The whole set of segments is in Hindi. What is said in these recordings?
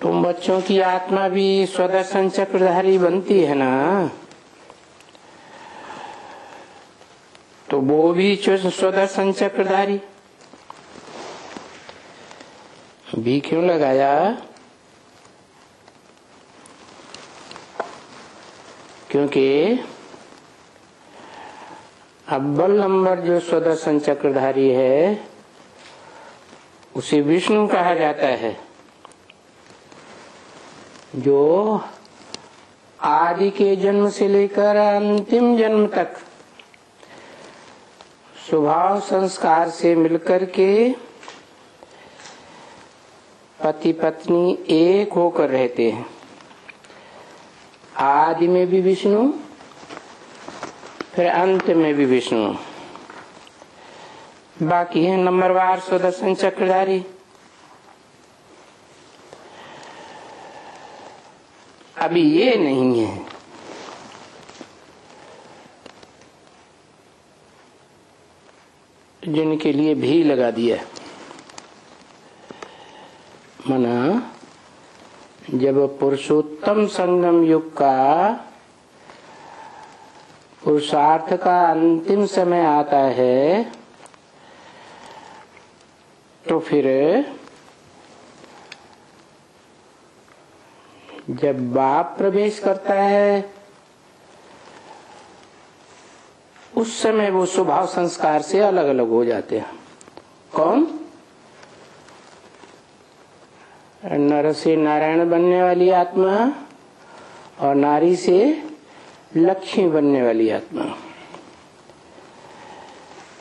तुम बच्चों की आत्मा भी स्वदर्शन चक्रधारी बनती है ना, तो वो भी स्वदर्शन चक्रधारी भी क्यों लगाया? क्योंकि अव्वल नंबर जो स्वदर्शन चक्रधारी है उसे विष्णु कहा जाता है, जो आदि के जन्म से लेकर अंतिम जन्म तक स्वभाव संस्कार से मिलकर के पति पत्नी एक होकर रहते हैं। आदि में भी विष्णु, फिर अंत में भी विष्णु, बाकी है नंबरवार स्वदर्शन चक्रधारी। अभी ये नहीं है, जिनके लिए भी लगा दिया। मना जब पुरुषोत्तम संगम युग का पुरुषार्थ का अंतिम समय आता है, तो फिर जब बाप प्रवेश करता है उस समय वो स्वभाव संस्कार से अलग अलग हो जाते हैं। कौन? नर से नारायण बनने वाली आत्मा और नारी से लक्ष्मी बनने वाली आत्मा।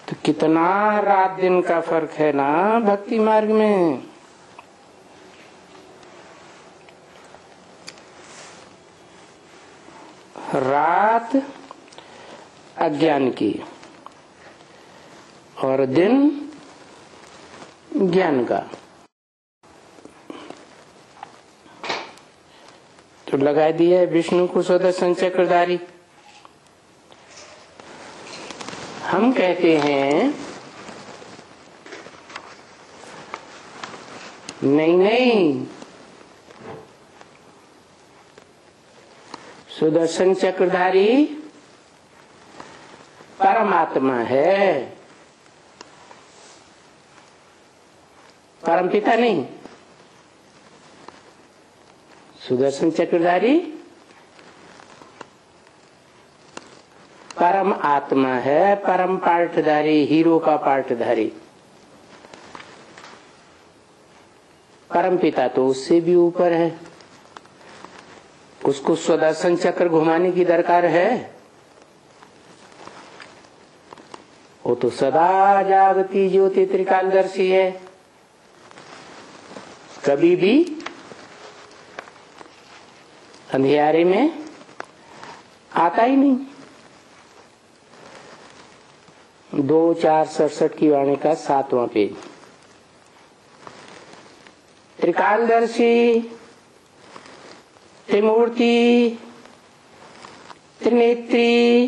तो कितना रात दिन का फर्क है ना भक्ति मार्ग में। रात अज्ञान की और दिन ज्ञान का। तो लगा दिया है विष्णु को स्वदर्शन चक्रधारी। हम कहते हैं नहीं, सुदर्शन चक्रधारी परमात्मा है, परमपिता नहीं। सुदर्शन चक्रधारी परम आत्मा है, परम पाठधारी, हीरो का पाठधारी। परम पिता तो उससे भी ऊपर है, उसको स्वदर्शन चक्र घुमाने की दरकार है। वो तो सदा जागती ज्योति त्रिकालदर्शी है, कभी भी अंधियारे में आता ही नहीं। 2:4:67 की वाणी का 7वां पेज। त्रिकालदर्शी, त्रिमूर्ति, त्रिनेत्री,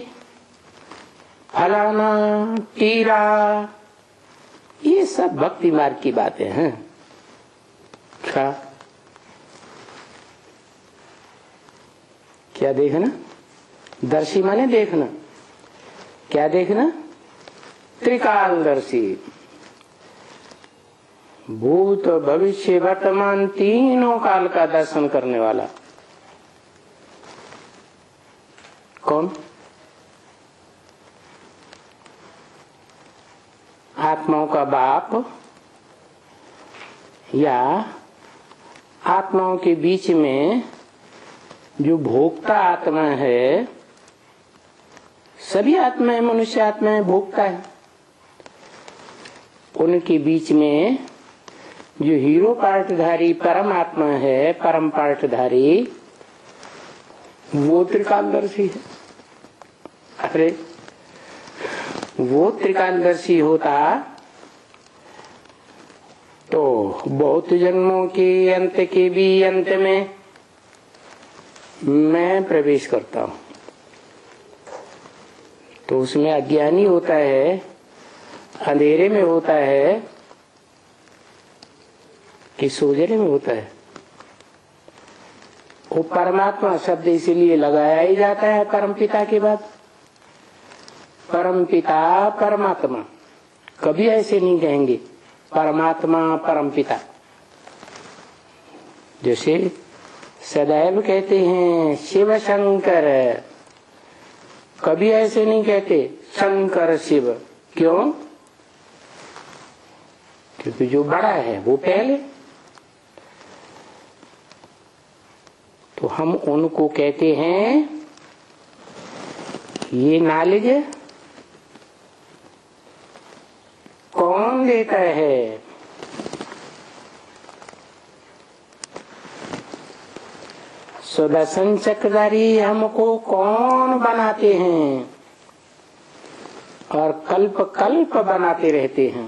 फलाना, टीरा, ये सब भक्ति मार्ग की बातें हैं। क्या देखना? दर्शी माने देखना। क्या देखना? त्रिकालदर्शी, भूत भविष्य वर्तमान तीनों काल का दर्शन करने वाला। कौन? आत्माओं का बाप या आत्माओं के बीच में जो भोक्ता आत्मा है। सभी आत्माएं, मनुष्य आत्माएं भोक्ता है। उनके बीच में जो हीरो पाठधारी परमात्मा है, परम पाठधारी, वो त्रिकालदर्शी है। अरे वो त्रिकालदर्शी होता तो बहुत जन्मों के अंत के भी अंत में मैं प्रवेश करता हूं, तो उसमें अज्ञानी होता है, अंधेरे में होता है कि सोजरे में होता है? वो परमात्मा शब्द इसीलिए लगाया ही जाता है परमपिता के बाद। परमपिता परमात्मा, कभी ऐसे नहीं कहेंगे परमात्मा परमपिता। जैसे सदैव कहते हैं शिव शंकर, कभी ऐसे नहीं कहते शंकर शिव। क्यों? क्योंकि जो बड़ा है वो पहले। तो हम उनको कहते हैं ये नॉलेज कौन देता है? सुदर्शन चक्रधारी हमको कौन बनाते हैं और कल्प कल्प बनाते रहते हैं।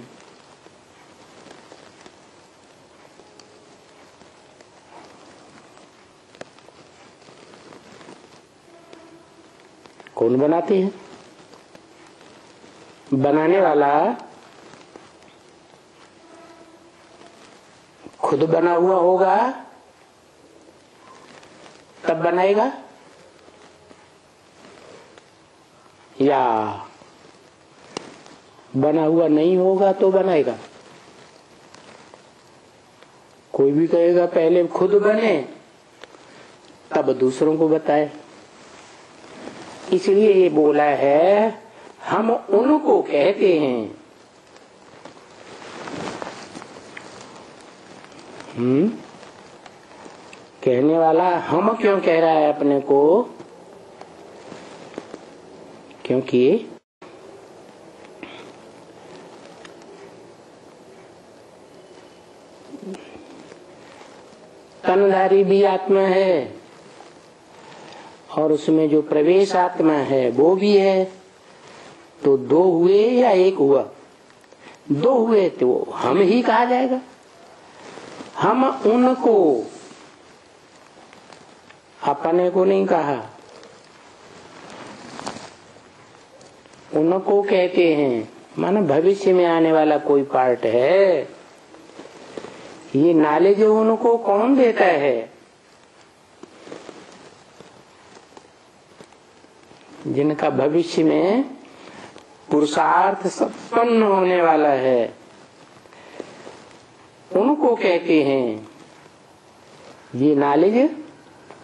कौन बनाते हैं? बनाने वाला खुद बना हुआ होगा तब बनाएगा, या बना हुआ नहीं होगा तो बनाएगा? कोई भी कहेगा पहले खुद बने तब दूसरों को बताए। इसलिए ये बोला है हम उनको कहते हैं। कहने वाला हम क्यों कह रहा है अपने को? क्योंकि तनधारी भी आत्मा है और उसमें जो प्रवेश आत्मा है वो भी है। तो दो हुए या एक हुआ? दो हुए तो हम ही कहा जाएगा। हम उनको, अपने को नहीं कहा, उनको कहते हैं। मानो भविष्य में आने वाला कोई पार्ट है, ये नॉलेज उनको कौन देता है? जिनका भविष्य में पुरुषार्थ संपन्न होने वाला है, उनको कहते हैं। ये नॉलेज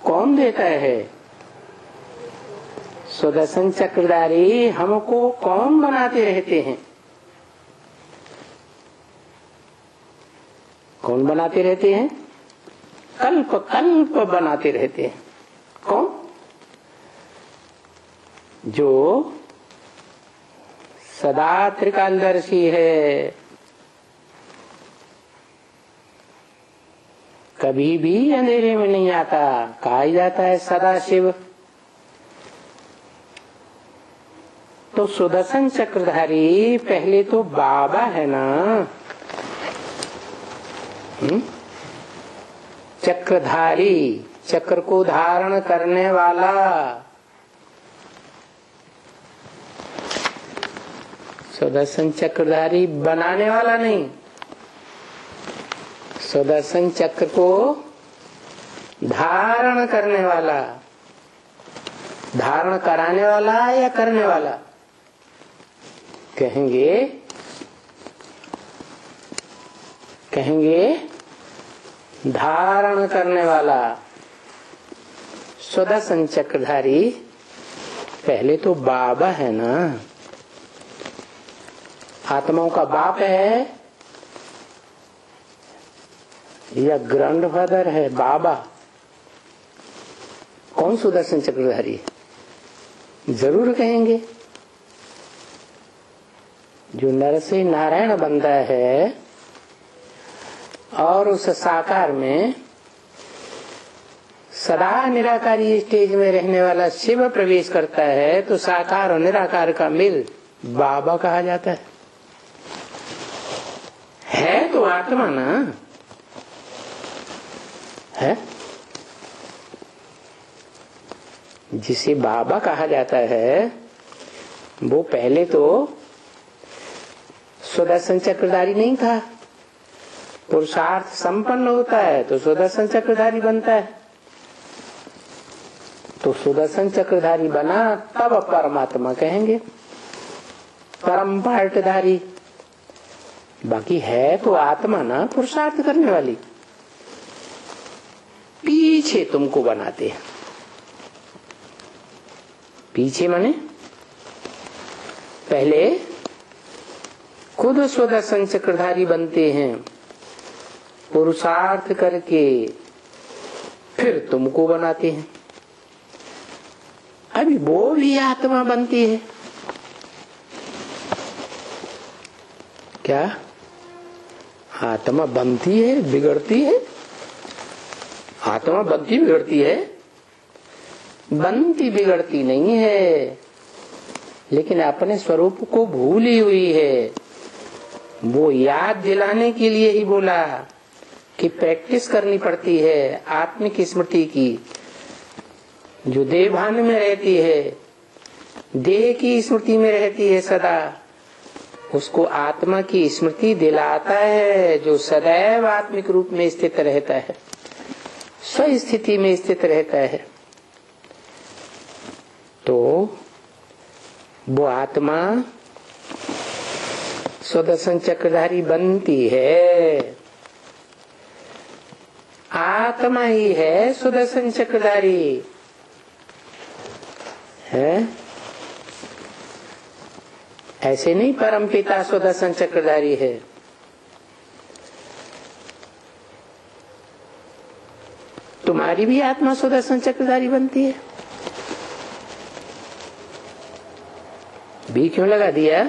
कौन देता है? सुदर्शन चक्रधारी हमको कौन बनाते रहते हैं? कौन बनाते रहते हैं? कल्प कल्प बनाते रहते हैं। कौन? जो सदा त्रिकालदर्शी है, कभी भी अंधेरे में नहीं आता, कहा जाता है सदा शिव। तो सुदर्शन चक्रधारी पहले तो बाबा है ना, चक्रधारी, चक्र को धारण करने वाला। सुदर्शन चक्रधारी बनाने वाला नहीं, सुदर्शन चक्र को धारण करने वाला। धारण कराने वाला या करने वाला? कहेंगे धारण करने वाला। सुदर्शन चक्रधारी पहले तो बाबा है ना, आत्माओं का बाप है या ग्रैंडफादर है? बाबा। कौन सुदर्शन चक्रधारी? जरूर कहेंगे जो नर से नारायण बनता है और उस साकार में सदा निराकारी स्टेज में रहने वाला शिव प्रवेश करता है, तो साकार और निराकार का मिल बाबा कहा जाता है। तो आत्मा ना है, जिसे बाबा कहा जाता है वो पहले तो सुदर्शन चक्रधारी नहीं था। पुरुषार्थ संपन्न होता है तो सुदर्शन चक्रधारी बनता है। तो सुदर्शन चक्रधारी बना तब परमात्मा कहेंगे, परम पार्टधारी। बाकी है तो आत्मा ना पुरुषार्थ करने वाली, पीछे तुमको बनाते हैं। पीछे माने पहले खुद सुदर्शन चक्रधारी बनते हैं पुरुषार्थ करके, फिर तुमको बनाते हैं। अभी वो भी आत्मा बनती है क्या? आत्मा बनती है बिगड़ती है? आत्मा बनती बिगड़ती है? बनती बिगड़ती नहीं है, लेकिन अपने स्वरूप को भूली हुई है। वो याद दिलाने के लिए ही बोला कि प्रैक्टिस करनी पड़ती है आत्मिक स्मृति की, जो देह भान में रहती है, देह की स्मृति में रहती है सदा, उसको आत्मा की स्मृति दिलाता है, जो सदैव आत्मिक रूप में स्थित रहता है, स्व स्थिति में स्थित रहता है। तो वो आत्मा सुदर्शन चक्रधारी बनती है। आत्मा ही है सुदर्शन चक्रधारी है, ऐसे नहीं परमपिता सुदर्शन चक्रधारी है। तुम्हारी भी आत्मा सुदर्शन चक्रधारी बनती है। भी क्यों लगा दिया?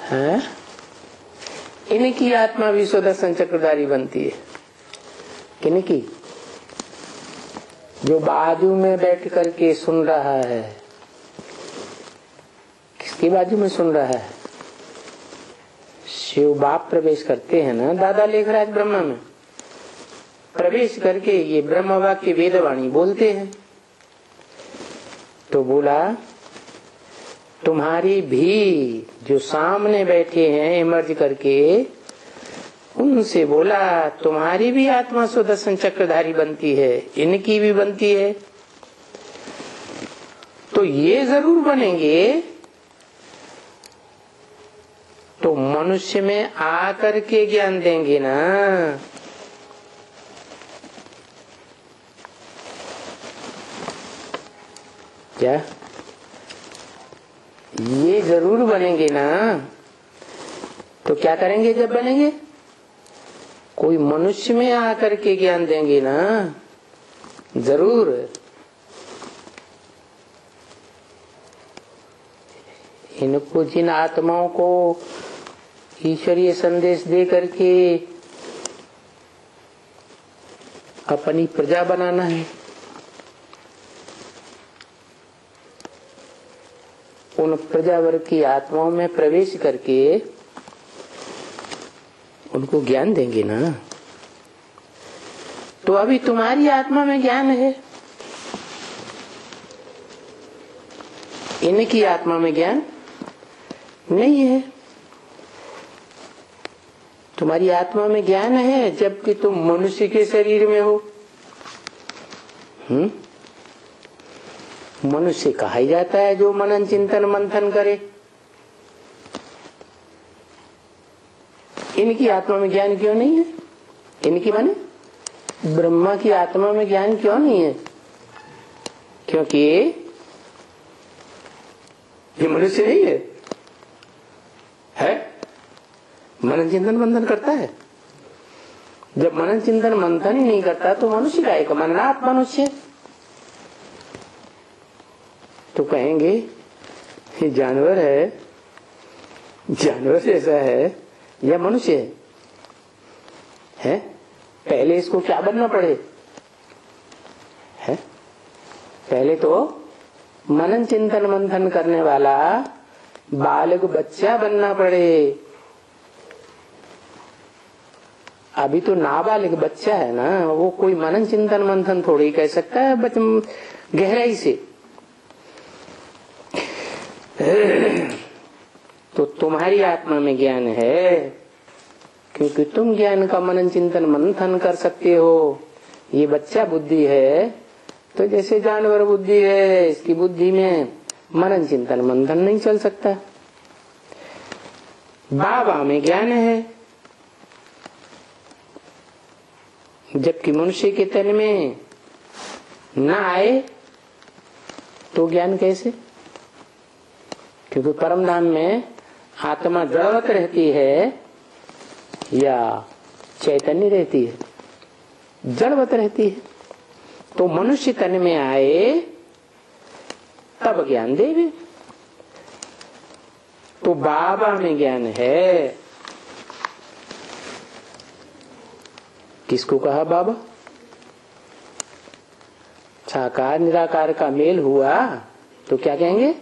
हाँ? इनकी आत्मा भी सुदर्शन चक्रधारी बनती है। किनकी? जो बाजू में बैठ करके सुन रहा है। किसकी बाजू में सुन रहा है? शिव बाप प्रवेश करते हैं ना दादा लेखराज ब्रह्मा में, प्रवेश करके ये ब्रह्म वाक्य वेदवाणी बोलते हैं। तो बोला तुम्हारी भी जो सामने बैठे हैं इमर्ज करके, उनसे बोला तुम्हारी भी आत्मा सुदर्शन चक्रधारी बनती है, इनकी भी बनती है। तो ये जरूर बनेंगे तो मनुष्य में आकर के ज्ञान देंगे ना। क्या ये जरूर बनेंगे ना? तो क्या करेंगे जब बनेंगे? कोई मनुष्य में आकर के ज्ञान देंगे ना, जरूर। इनको जिन आत्माओं को ईश्वरीय संदेश दे करके अपनी प्रजा बनाना है, उन प्रजावर्ग की आत्माओं में प्रवेश करके उनको ज्ञान देंगे ना। तो अभी तुम्हारी आत्मा में ज्ञान है, इनकी आत्मा में ज्ञान नहीं है। तुम्हारी आत्मा में ज्ञान है जबकि तुम मनुष्य के शरीर में हो। मनुष्य कहा ही जाता है जो मनन चिंतन मंथन करे। इनकी आत्मा में ज्ञान क्यों नहीं है? इनकी माने ब्रह्मा की आत्मा में ज्ञान क्यों नहीं है? क्योंकि ये मनुष्य नहीं है, मनन चिंतन मंथन करता है। जब मनन चिंतन मंथन ही नहीं करता तो मनुष्य का एक मननात् मनुष्य। तो कहेंगे ये जानवर है, जानवर जैसा है या मनुष्य है? पहले इसको क्या बनना पड़े? है पहले तो मनन चिंतन मंथन करने वाला बालक बच्चा बनना पड़े। अभी तो नाबालिग बच्चा है ना, वो कोई मनन चिंतन मंथन थोड़ी कह सकता है गहराई से। तो तुम्हारी आत्मा में ज्ञान है क्योंकि तुम ज्ञान का मनन चिंतन मंथन कर सकते हो। ये बच्चा बुद्धि है तो जैसे जानवर बुद्धि है, इसकी बुद्धि में मनन चिंतन मंथन नहीं चल सकता। बाबा में ज्ञान है, जबकि मनुष्य के तन में न आए तो ज्ञान कैसे? क्योंकि परम धाम में आत्मा जड़वत रहती है या चैतन्य रहती है? जड़वत रहती है। तो मनुष्य तन में आए तब ज्ञान देवे। तो बाबा में ज्ञान है। किसको कहा बाबा? साकार निराकार का मेल हुआ तो क्या कहेंगे?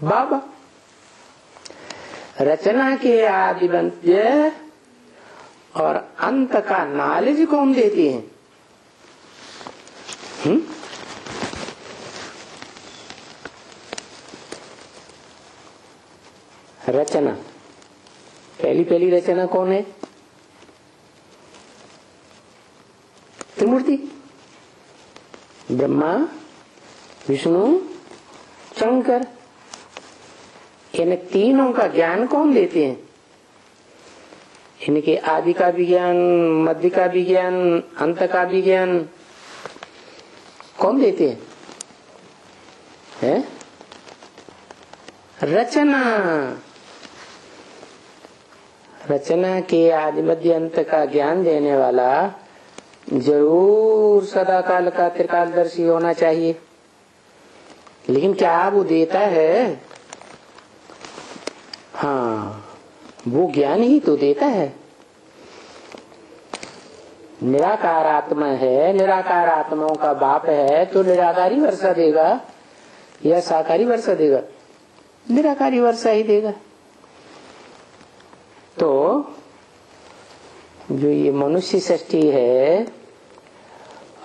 बाबा। रचना के आदिबंध्य और अंत का नॉलेज कौन देती है? रचना, पहली रचना कौन है? त्रिमूर्ति, ब्रह्मा विष्णु शंकर। इन तीनों का ज्ञान कौन देते हैं? इनके आदि का भी ज्ञान, मध्य का भी ज्ञान, अंत का भी ज्ञान कौन देते हैं? है? रचना। रचना के आदि मध्य अंत का ज्ञान देने वाला जरूर सदा काल का त्रिकालदर्शी होना चाहिए। लेकिन क्या वो देता है? हाँ, वो ज्ञान ही तो देता है। निराकार आत्मा है, निराकार आत्माओं का बाप है, तो निराकारी वर्षा देगा या साकारी वर्षा देगा? निराकारी वर्षा ही देगा। तो जो ये मनुष्य सृष्टि है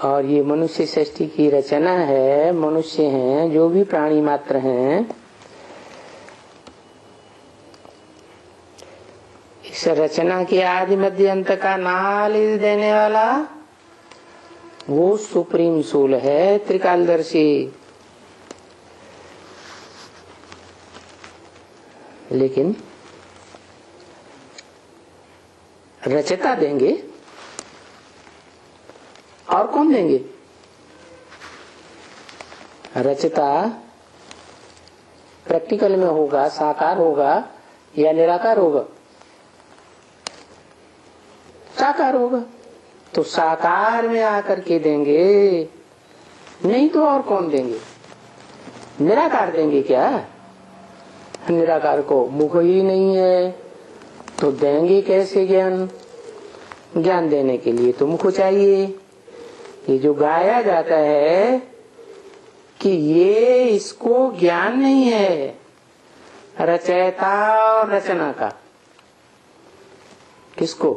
और ये मनुष्य सृष्टि की रचना है, मनुष्य हैं, जो भी प्राणी मात्र हैं, इस रचना के आदि मध्य अंत का नॉलेज देने वाला वो सुप्रीम सोल है, त्रिकालदर्शी। लेकिन रचता देंगे और कौन देंगे? रचता प्रैक्टिकल में होगा, साकार होगा या निराकार होगा? साकार होगा। तो साकार में आकर के देंगे, नहीं तो और कौन देंगे? निराकार देंगे क्या? निराकार को मुख ही नहीं है तो देंगे कैसे ज्ञान? ज्ञान देने के लिए तो मुख चाहिए। ये जो गाया जाता है कि ये इसको ज्ञान नहीं है, रचयिता और रचना का। किसको?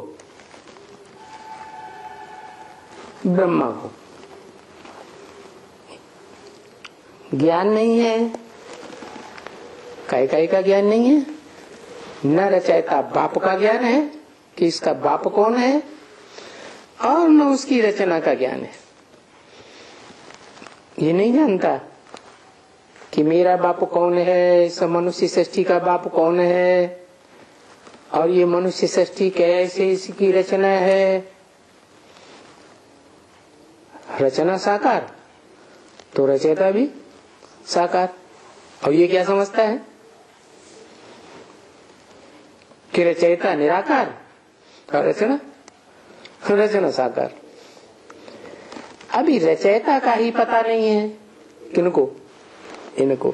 ब्रह्मा को ज्ञान नहीं है। काय का ज्ञान नहीं है। न रचयिता बाप का ज्ञान है कि इसका बाप कौन है, और न उसकी रचना का ज्ञान है। ये नहीं जानता कि मेरा बाप कौन है, इस मनुष्य सृष्टि का बाप कौन है, और ये मनुष्य सृष्टि कैसे इसकी रचना है। रचना साकार तो रचयिता भी साकार। और ये क्या समझता है कि रचयिता निराकार और रचना साकार। अभी रचयिता का ही पता नहीं है। किनको? इनको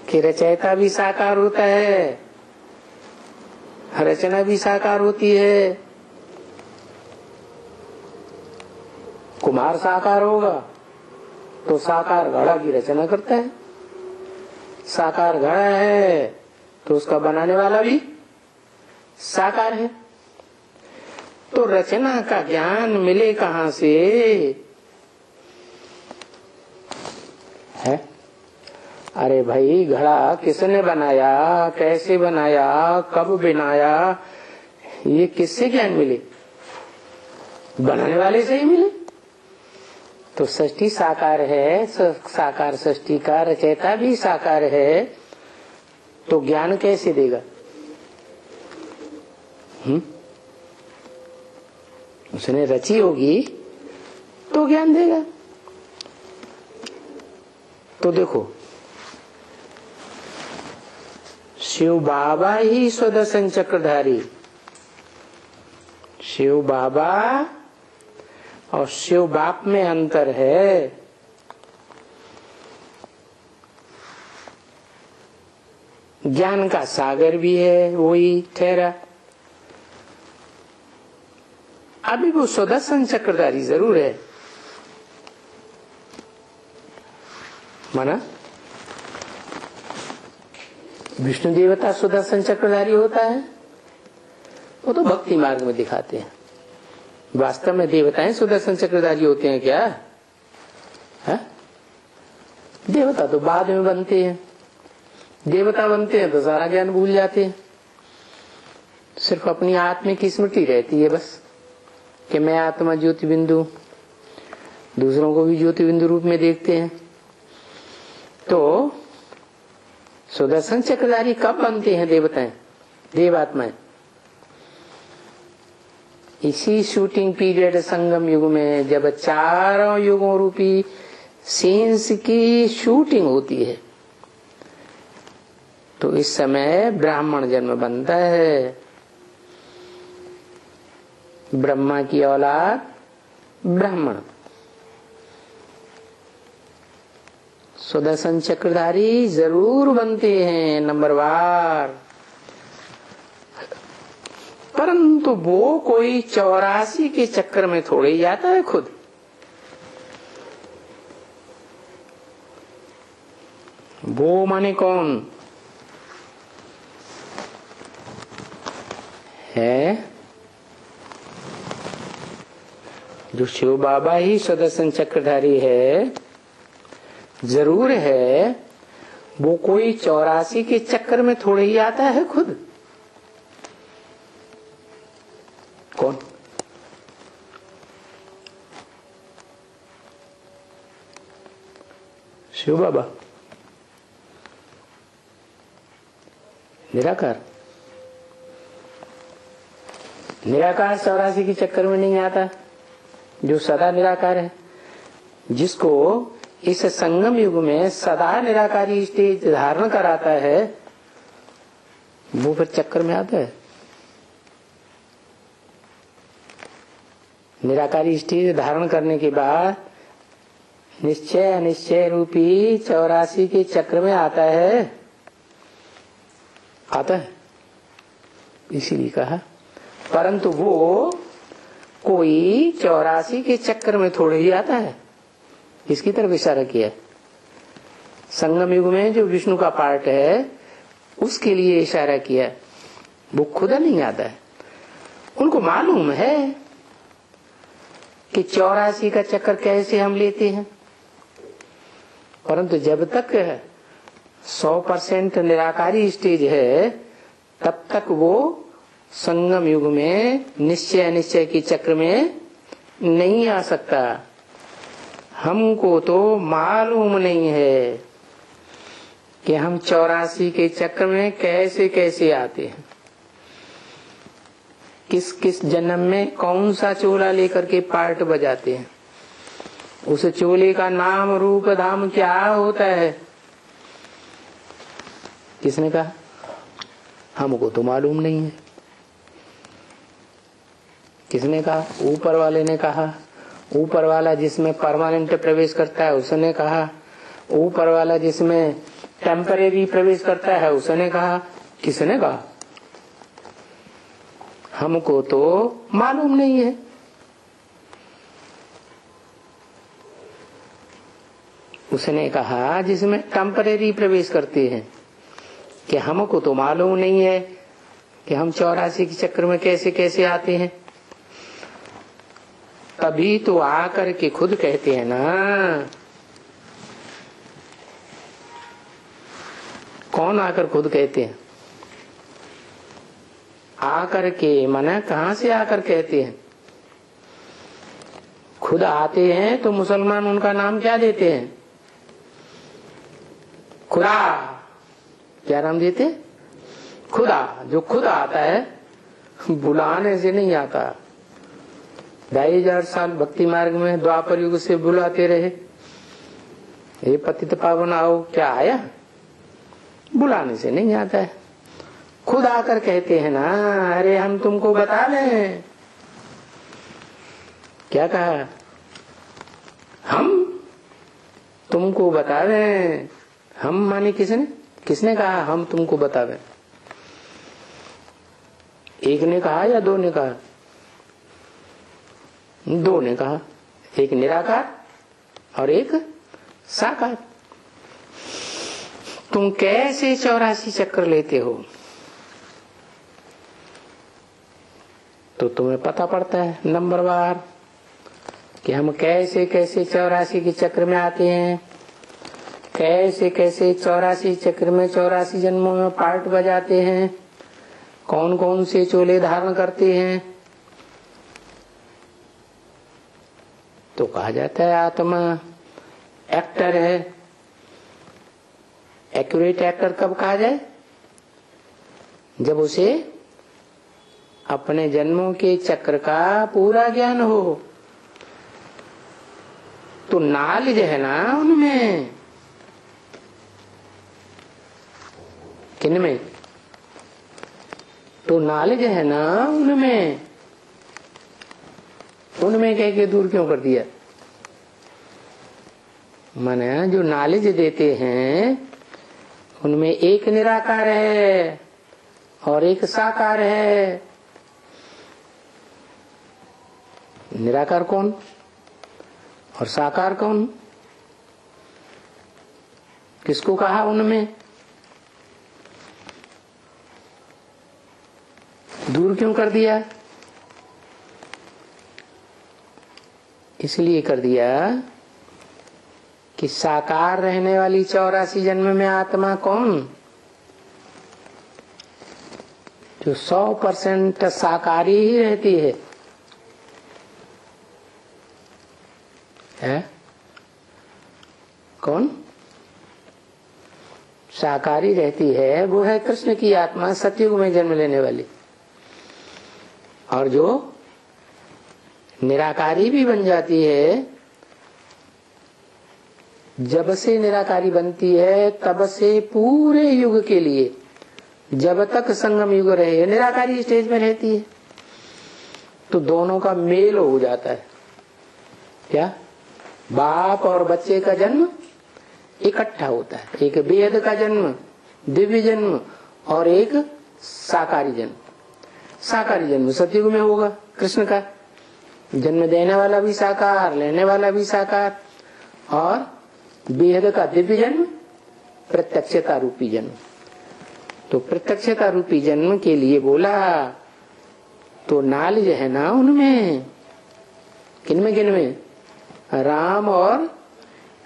कि रचयिता भी साकार होता है, रचना भी साकार होती है। कुम्हार साकार होगा तो साकार घड़ा की रचना करता है। साकार घड़ा है तो उसका बनाने वाला भी साकार है। तो रचना का ज्ञान मिले कहां से? है? अरे भाई, घड़ा किसने बनाया, कैसे बनाया, कब बनाया, ये किससे ज्ञान मिले? बनाने वाले से ही मिले। तो सृष्टि साकार है, साकार सृष्टि का रचयिता भी साकार है, तो ज्ञान कैसे देगा? उसने रची होगी तो ज्ञान देगा। तो देखो, शिव बाबा ही सुदर्शन चक्रधारी, शिव बाबा और शिव बाप में अंतर है। ज्ञान का सागर भी है, वही ठहरा। अभी वो सुदर्शन चक्रधारी जरूर है, माना विष्णु देवता सुदर्शन चक्रधारी होता है, वो तो भक्ति मार्ग में दिखाते हैं। वास्तव में देवताएं सुदर्शन चक्रधारी होते हैं क्या? है? देवता तो बाद में बनते हैं, देवता बनते हैं तो सारा ज्ञान भूल जाते हैं, सिर्फ अपनी आत्मा की स्मृति रहती है बस, कि मैं आत्मा ज्योति बिंदु, दूसरों को भी ज्योति बिंदु रूप में देखते हैं। तो सुदर्शन चक्रधारी कब बनते हैं देवताएं, देवात्माएं? इसी शूटिंग पीरियड संगम युग में, जब चारों युगों रूपी सीन्स की शूटिंग होती है, तो इस समय ब्राह्मण जन्म बनता है। ब्रह्मा की औलाद ब्राह्मण, सुदर्शन चक्रधारी जरूर बनते हैं नंबरवार, परंतु वो कोई 84 के चक्कर में थोड़े ही आता है खुद। वो माने कौन है? जो शिव बाबा ही सुदर्शन चक्रधारी है, जरूर है, वो कोई 84 के चक्कर में थोड़े ही आता है खुद। कौन? शिव बाबा निराकार, निराकार 84 के चक्कर में नहीं आता, जो सदा निराकार है, जिसको इस संगम युग में सदा निराकारी स्टेज धारण कराता है, वो फिर चक्कर में आता है। निराकारी स्टेज धारण करने के बाद निश्चय अनिश्चय रूपी 84 के चक्र में आता है, आता है, इसीलिए कहा। परंतु वो कोई 84 के चक्कर में थोड़े ही आता है, इसकी तरफ इशारा किया। संगम युग में जो विष्णु का पार्ट है उसके लिए इशारा किया, वो खुद नहीं आता है। उनको मालूम है कि 84 का चक्कर कैसे हम लेते हैं, परंतु जब तक 100% निराकारी स्टेज है, तब तक वो संगम युग में निश्चय अनिश्चय के चक्र में नहीं आ सकता। हमको तो मालूम नहीं है कि हम 84 के चक्र में कैसे कैसे आते हैं, किस किस जन्म में कौन सा चोला लेकर के पार्ट बजाते हैं, उस चोले का नाम रूप धाम क्या होता है, किसने कहा? हमको तो मालूम नहीं है। किसने कहा? ऊपर वाले ने कहा। ऊपर वाला जिसमें परमानेंट प्रवेश करता है उसने कहा, ऊपर वाला जिसमें टेम्परेरी प्रवेश करता है उसने कहा। किसने कहा? हमको तो मालूम नहीं है। उसने कहा जिसमें टेम्परेरी प्रवेश करते हैं, कि हमको तो मालूम नहीं है कि हम 84 के चक्कर में कैसे कैसे आते हैं। तभी तो आकर के खुद कहते हैं ना। कौन आकर खुद कहते हैं? आकर के, माना कहां से आकर कहते हैं? खुद आते हैं तो मुसलमान उनका नाम क्या देते हैं? खुदा। क्या नाम देते? खुदा। जो खुद आता है बुलाने से नहीं आता। 2500 साल भक्ति मार्ग में द्वापर युग से बुलाते रहे, ये पतित पावन आओ, क्या आया? बुलाने से नहीं आता है। खुद आकर कहते हैं ना, अरे हम तुमको बता दें। क्या कहा? हम तुमको बता दें। हम माने किसने कहा हम तुमको बता दें? एक ने कहा या दो ने कहा? दो ने कहा, एक निराकार और एक साकार। तुम कैसे 84 चक्र लेते हो तो तुम्हें पता पड़ता है नंबरवार कि हम कैसे कैसे 84 के चक्र में आते हैं, कैसे कैसे 84 चक्र में 84 जन्मों में पार्ट बजाते हैं, कौन कौन से चोले धारण करते हैं। तो कहा जाता है आत्मा एक्टर है। एक्यूरेट एक्टर कब कहा जाए? जब उसे अपने जन्मों के चक्र का पूरा ज्ञान हो। तो नॉलेज है ना उनमें, किनमें? तो नॉलेज है ना उनमें। उनमें कह के दूर क्यों कर दिया? माने जो नॉलेज देते हैं उनमें एक निराकार है और एक साकार है। निराकार कौन और साकार कौन? किसको कहा उनमें? दूर क्यों कर दिया? इसलिए कर दिया कि साकार रहने वाली 84 जन्म में आत्मा कौन? जो 100% साकारी ही रहती है। कौन साकारी रहती है? वो है कृष्ण की आत्मा, सतयुग में जन्म लेने वाली। और जो निराकारी भी बन जाती है, जब से निराकारी बनती है तब से पूरे युग के लिए, जब तक संगम युग रहे, निराकारी स्टेज में रहती है। तो दोनों का मेल हो जाता है। क्या? बाप और बच्चे का जन्म इकट्ठा होता है। एक बेहद का जन्म, दिव्य जन्म, और एक साकारी जन्म। साकारी जन्म सतयुग में होगा। कृष्ण का जन्म देने वाला भी साकार, लेने वाला भी साकार, और बेहद का दिव्य जन्म प्रत्यक्षता रूपी जन्म। तो प्रत्यक्षता रूपी जन्म के लिए बोला तो नॉलेज है ना उनमें। किनमें किनमें? राम और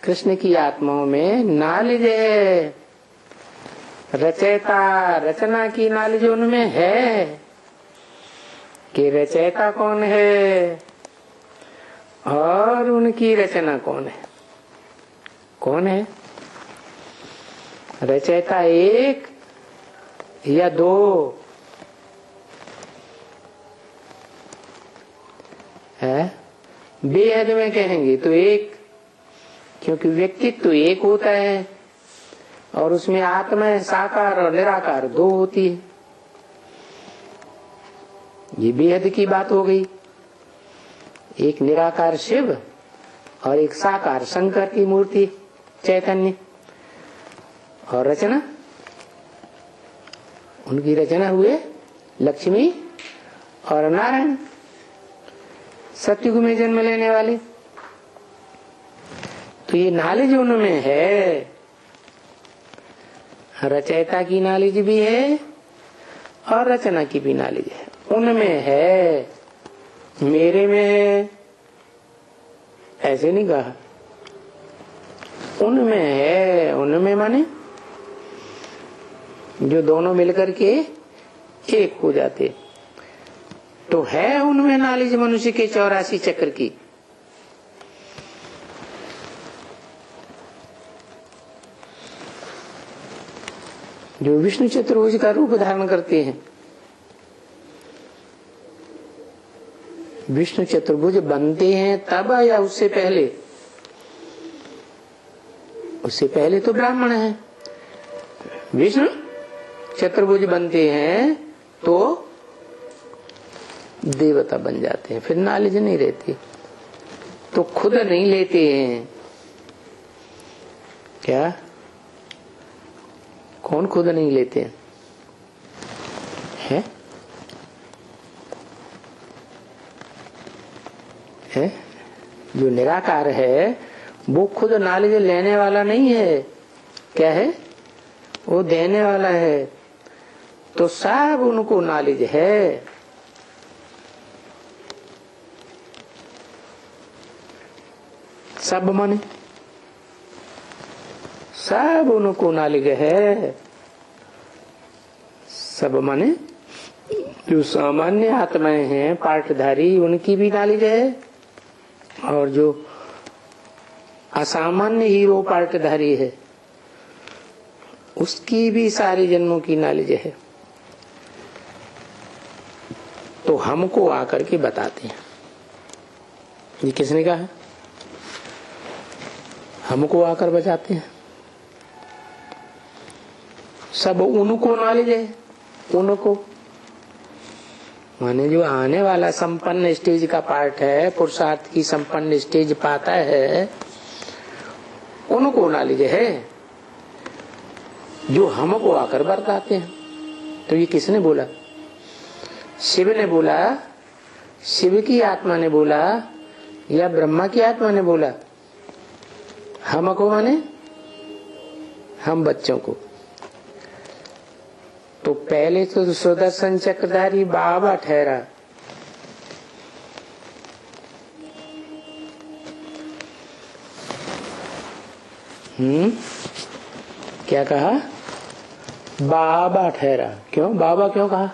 कृष्ण की आत्माओं में नॉलेज है। रचयिता रचना की नॉलेज उनमें है कि रचयिता कौन है और उनकी रचना कौन है। कौन है रचयिता? एक या दो? है बेहद में कहेंगे तो एक, क्योंकि व्यक्तित्व तो एक होता है और उसमें आत्मा साकार और निराकार दो होती है। ये बेहद की बात हो गई। एक निराकार शिव और एक साकार शंकर की मूर्ति चैतन्य। और रचना, उनकी रचना हुए लक्ष्मी और नारायण, सतयुग में जन्म लेने वाले। तो ये नॉलेज उनमें है। रचयिता की नॉलेज भी है और रचना की भी नॉलेज है। उनमें है, मेरे में है ऐसे नहीं कहा। उनमें है। उनमें माने जो दोनों मिलकर के एक हो जाते। तो है उनमें नॉलेज मनुष्य के 84 चक्र की। जो विष्णु चतुर्भुज का रूप धारण करते हैं। विष्णु चतुर्भुज बनते हैं तब या उससे पहले? उससे पहले तो ब्राह्मण है। विष्णु चतुर्भुज बनते हैं तो देवता बन जाते हैं, फिर नॉलेज नहीं रहती। तो खुद नहीं लेते हैं क्या? कौन खुद नहीं लेते हैं? है? जो निराकार है वो खुद नॉलेज लेने वाला नहीं है। क्या है? वो देने वाला है। तो सब उनको नॉलेज है। सब माने सब उनको नॉलेज है। सब माने जो सामान्य आत्माएं हैं पाठधारी, उनकी भी नॉलेज है, और जो असामान्य हीरो पाठधारी है उसकी भी सारे जन्मों की नॉलेज है। तो हमको आकर के बताते हैं। ये किसने कहा? हमको आकर बचाते हैं। सब उनको नॉलेज है। उनको माने जो आने वाला संपन्न स्टेज का पार्ट है, पुरुषार्थ की संपन्न स्टेज पाता है, उनको नॉलेज है जो हमको आकर बताते हैं। तो ये किसने बोला? शिव ने बोला, शिव की आत्मा ने बोला, या ब्रह्मा की आत्मा ने बोला? हमको माने हम बच्चों को। तो पहले तो सुदर्शन चक्रधारी बाबा ठहरा। क्या कहा? बाबा ठहरा। क्यों बाबा क्यों कहा?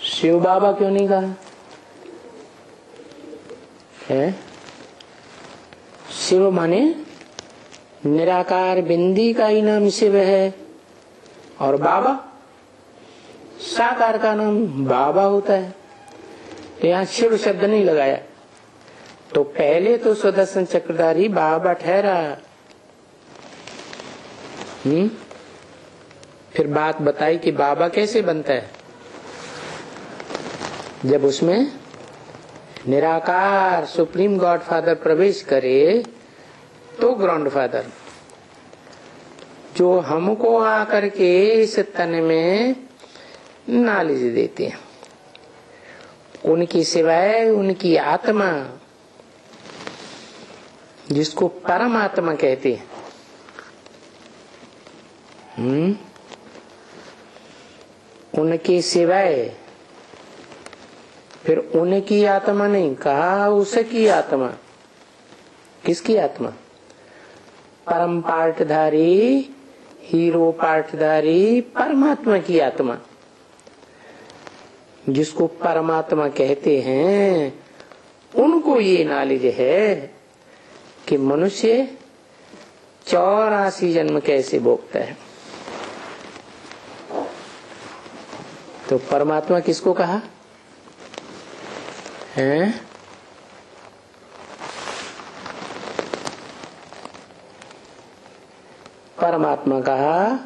शिव बाबा क्यों नहीं कहा है? शिव माने निराकार बिंदी का ही नाम शिव है, और बाबा साकार का नाम बाबा होता है। तो यहाँ शिव शब्द नहीं लगाया। तो पहले तो सुदर्शन चक्रधारी बाबा ठहरा। फिर बात बताई कि बाबा कैसे बनता है। जब उसमें निराकार सुप्रीम गॉड फादर प्रवेश करे तो ग्रैंड फादर जो हमको आकर के इस तन में नॉलेज देते हैं, उनकी सिवाय उनकी आत्मा जिसको परमात्मा कहते हैं, उनके सिवाय फिर उनकी आत्मा नहीं कहा, उसकी आत्मा। किसकी आत्मा? परम पाठधारी, हीरो पाठधारी परमात्मा की आत्मा, जिसको परमात्मा कहते हैं, उनको ये नॉलेज है कि मनुष्य 84 जन्म कैसे भोगता है। तो परमात्मा किसको कहा है? परमात्मा कहा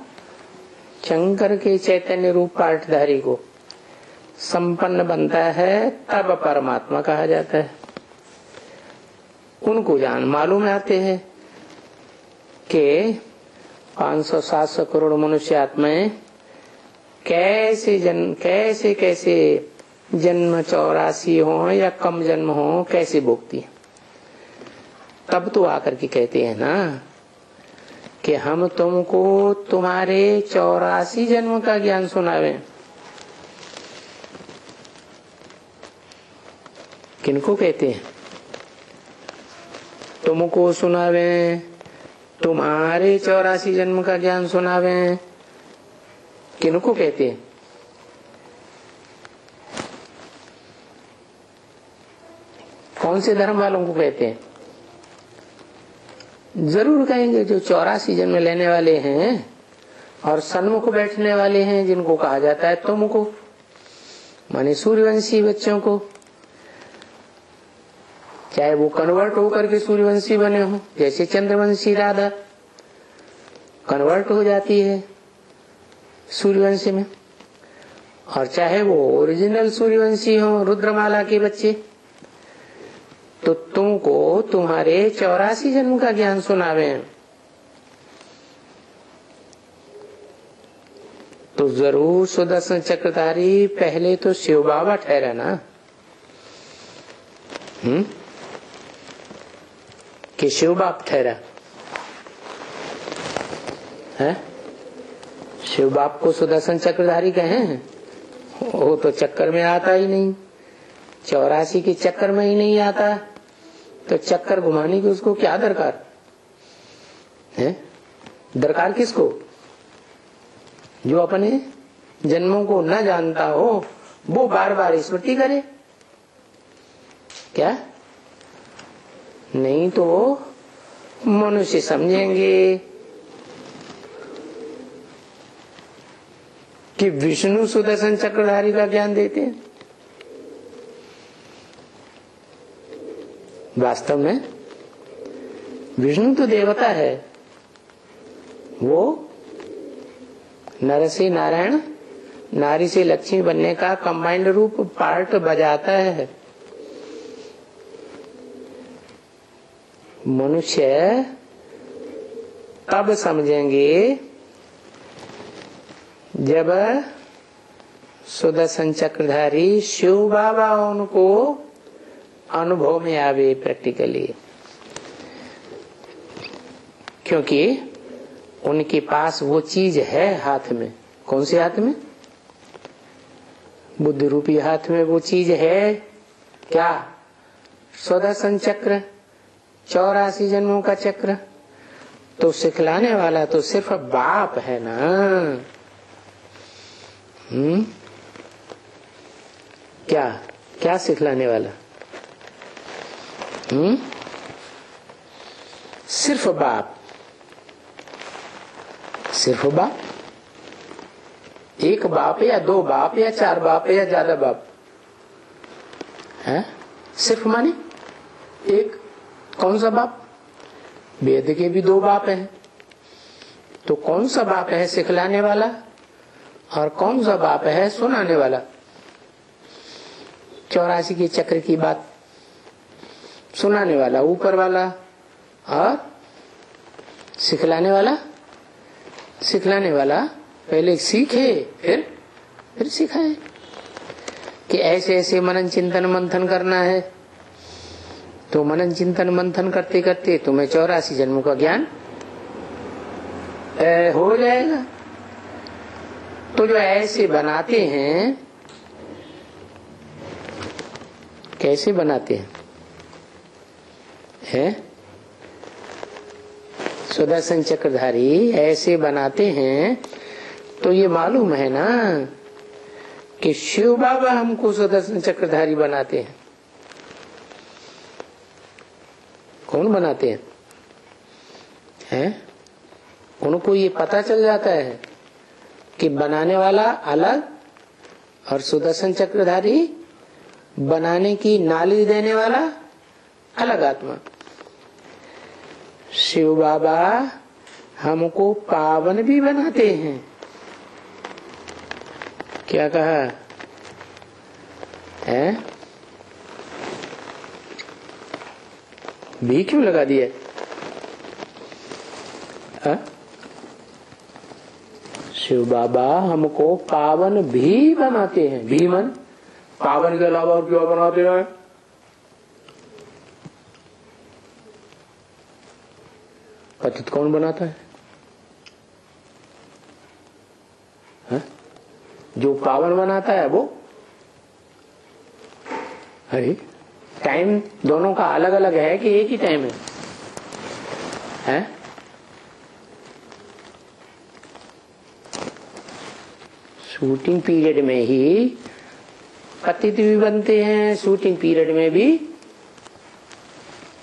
शंकर के चैतन्य रूप पाठधारी को संपन्न बनता है तब परमात्मा कहा जाता है। उनको जान मालूम आते हैं कि 500-700 करोड़ मनुष्य आत्माएं कैसे जन्म 84 हो या कम जन्म हो कैसे भोगती है। तब तो आकर के कहते हैं ना कि हम तुमको तुम्हारे 84 जन्म का ज्ञान सुनावे। किनको कहते हैं? तुमको सुनावे, तुम्हारे 84 जन्म का ज्ञान सुनावे। किनको कहते हैं? कौन से धर्म वालों को कहते हैं? जरूर कहेंगे जो 84 जन्म लेने वाले हैं और सन्मुख बैठने वाले हैं जिनको कहा जाता है तुमको, माने सूर्यवंशी बच्चों को, चाहे वो कन्वर्ट होकर के सूर्यवंशी बने हो, जैसे चंद्रवंशी राधा कन्वर्ट हो जाती है सूर्यवंशी में, और चाहे वो ओरिजिनल सूर्यवंशी हो रुद्रमाला के बच्चे, तो तुमको तुम्हारे 84 जन्म का ज्ञान सुनावे हैं। तो जरूर सुदर्शन चक्रधारी पहले तो शिव बाबा ठहरा ना, कि शिव बाप ठहरा है? शिव बाप को सुदर्शन चक्रधारी कहे हैं? वो तो चक्कर में आता ही नहीं, 84 के चक्कर में ही नहीं आता, तो चक्कर घुमाने की उसको क्या दरकार है? दरकार किसको? जो अपने जन्मों को न जानता हो वो बार बार स्मृति करे क्या? नहीं तो मनुष्य समझेंगे कि विष्णु सुदर्शन चक्रधारी का ज्ञान देते हैं। वास्तव में विष्णु तो देवता है, वो नर से नारायण, नारी से लक्ष्मी बनने का कंबाइंड रूप पार्ट बजाता है। मनुष्य तब समझेंगे जब सुदर्शन चक्रधारी शिव बाबा उनको अनुभव में आवे प्रैक्टिकली, क्योंकि उनके पास वो चीज है हाथ में। कौन से हाथ में? बुद्धि रूपी हाथ में वो चीज है क्या? सुदर्शन चक्र, 84 जन्मों का चक्र। तो सिखलाने वाला तो सिर्फ बाप है ना। क्या क्या सिखलाने वाला? सिर्फ बाप, सिर्फ बाप। एक बाप या दो बाप या चार बाप या ज्यादा बाप है? सिर्फ माने एक। कौन सा बाप? वेद के भी 2 बाप हैं, तो कौन सा बाप है सिखलाने वाला और कौन सा बाप है सुनाने वाला? 84 के चक्र की बात सुनाने वाला ऊपर वाला, और सिखलाने वाला, सिखलाने वाला पहले सीखे फिर सिखाए कि ऐसे ऐसे मनन चिंतन मंथन करना है। तो मनन चिंतन मंथन करते करते तुम्हें 84 जन्मों का ज्ञान हो जाएगा। तो जो ऐसे बनाते हैं, कैसे बनाते हैं? सुदर्शन चक्रधारी ऐसे बनाते हैं, तो ये मालूम है ना कि शिव बाबा हमको सुदर्शन चक्रधारी बनाते हैं। कौन बनाते हैं? उनको ये पता चल जाता है कि बनाने वाला अलग और सुदर्शन चक्रधारी बनाने की नॉलेज देने वाला अलग आत्मा। शिव बाबा हमको पावन भी बनाते हैं। क्या कहा है? भी क्यों लगा दिया? शिव बाबा हमको पावन भी बनाते हैं। भी मन पावन के अलावा और क्या बनाते हैं? पतित कौन बनाता है? जो पावन बनाता है वो है। टाइम दोनों का अलग अलग है कि एक ही टाइम है? शूटिंग पीरियड में ही पतित भी बनते हैं, शूटिंग पीरियड में भी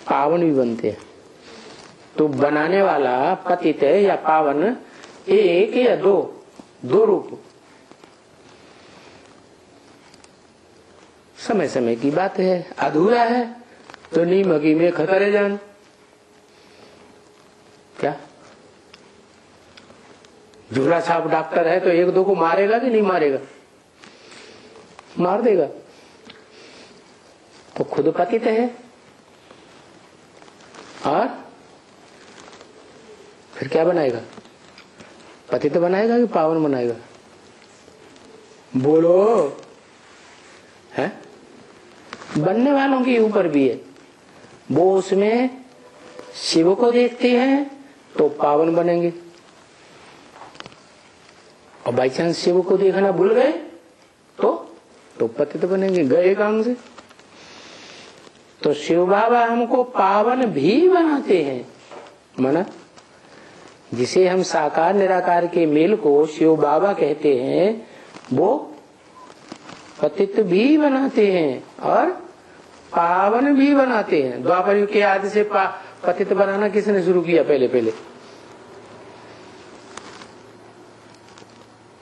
पावन भी बनते हैं। तो बनाने वाला पतित या पावन एक या दो? दो रूप। समय समय की बात है, अधूरा है तो नीम हगी में खतरे जान। क्या झूला छाप डॉक्टर है तो एक दो को मारेगा कि नहीं मारेगा? मार देगा। तो खुद पतित है और फिर क्या बनाएगा? पतित बनाएगा कि पावन बनाएगा? बोलो। है बनने वालों के ऊपर भी है। वो उसमें शिव को देखते हैं तो पावन बनेंगे, और बाई चांस शिव को देखना भूल गए तो पतित बनेंगे, गए काम से। तो शिव बाबा हमको पावन भी बनाते हैं। माना जिसे हम साकार निराकार के मेल को शिव बाबा कहते हैं, वो पतित भी बनाते हैं और पावन भी बनाते हैं। द्वापर युग के आदि से पतित बनाना किसने शुरू किया? पहले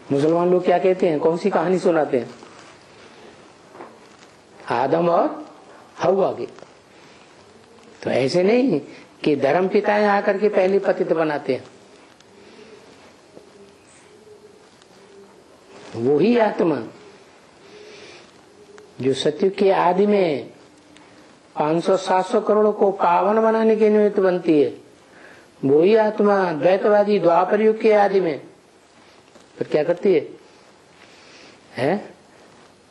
मुसलमान लोग क्या कहते हैं? कौन सी कहानी सुनाते हैं? आदम और हव्वा की। तो ऐसे नहीं कि धर्म पिताएं आकर के पहले पतित बनाते हैं। वही आत्मा जो सत्युग के आदि में 500-700 करोड़ को पावन बनाने के निमित्त बनती है, वही आत्मा द्वैतवादी द्वापर युग के आदि में फिर क्या करती है?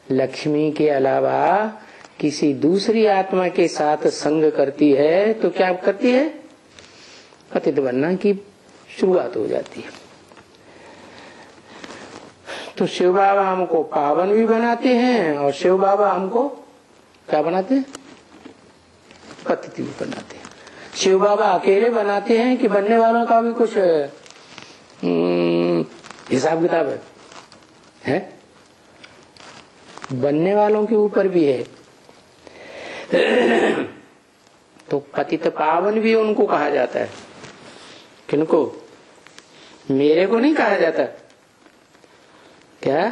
लक्ष्मी के अलावा किसी दूसरी आत्मा के साथ संग करती है तो क्या करती है? पतित बनना की शुरुआत हो जाती है। तो शिव बाबा हमको पावन भी बनाते हैं और शिव बाबा हमको क्या बनाते हैं? पतित भी बनाते हैं। शिव बाबा अकेले बनाते हैं कि बनने वालों का भी कुछ हिसाब किताब है? बनने वालों के ऊपर भी है। तो पतित पावन भी उनको कहा जाता है। किनको? मेरे को नहीं कहा जाता। क्या